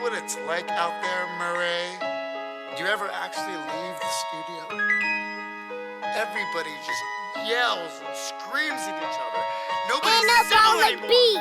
what it's like out there, Murray? Do you ever actually leave the studio? Everybody just yells and screams at each other. Nobody's civil anymore.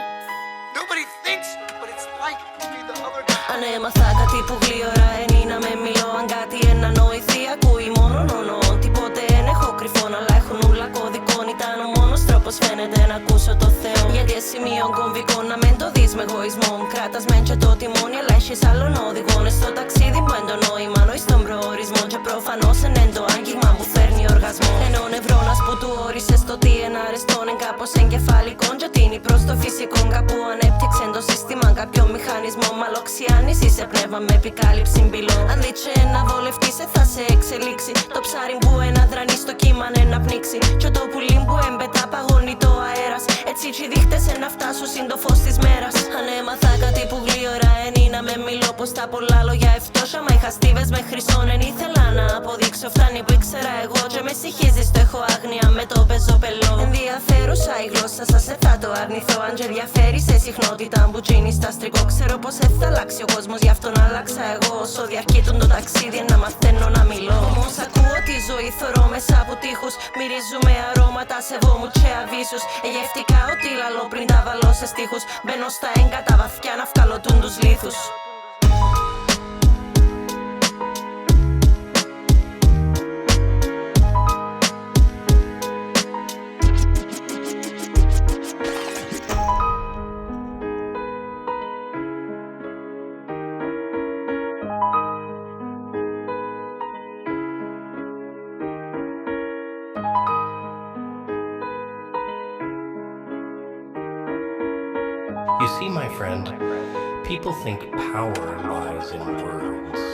Nobody thinks what it's like to be the other guy. Αν έμαθα κάτι που γλύωρα είναι να με μιλώ. Αν κάτι ένα νοηθεί ακούει μόνο νονό. Τίποτε δεν έχω κρυφόν αλλά έχουν ούλα κωδικών. Ήταν ο μόνος τρόπος φαίνεται να ακούσω το Θεό. Γιατί σημείων κομβικών να μεν το δεις με εγωισμό. Κράτας μεν και το τιμόνι αλλά έχεις άλλον οδηγό. Στο ταξίδι που εν το νόημα νοείς τον προορισμό. Και προφανώς εν εν το άγγιγμα που φέρνει οργασμό. Ενώ ο νευρώνας που του όρισε στο τι εν αρεστόν. Εν κάπως εγκεφαλικών και τίνει προς το φυσικό. Κάπου ανέπτυξε το σύστημα κάποιο μηχανισμό. Μαλοξιάνηση σε πνεύμα με επικάλυψη μπυλών. Αν δίτσε να βολευτείς θα σε εξελίξει. Το ψάρι που ένα δρανεί στο κύμα να πνίξει. Και το πουλί που έμπετα παγώνει το αέρας. Έτσι οι δείχτες να φτάσουν συν το φως της μέρας. Αν έμαθα κάτι που γλύωρα είναι να με μιλώ. Πως τα πολλά λόγια ευτόσα. Μα είχα στίβες με χρυσόν. Εν ήθελα να αποδείξω φτάνει που ήξερα εγώ. Και με συγχύζεις το έχω άγνοια με το πεζοπελό. Ενδιαφέρουσα η γλώσσα σας θα το αρνηθώ. Αν και διαφέρει σε συχνότητα που τσίνει στα στρικό. Ξέρω πως θα αλλάξει ο κόσμος γι' αυτό να αλλάξα εγώ. Όσο διαρκείτουν το ταξίδι να μαθαίνω να μιλώ. Όμως ακούω τη ζωή θωρώ μέσα από τείχους. Μυρίζουμε αρώματα σε βόμου και αβύσους. Γευτικά ότι λαλώ πριν τα βάλω σε στίχους. Μπαίνω στα έγκατα βαθιά να βγαλωτούν τους λίθους. You see, my friend, people think power lies in words.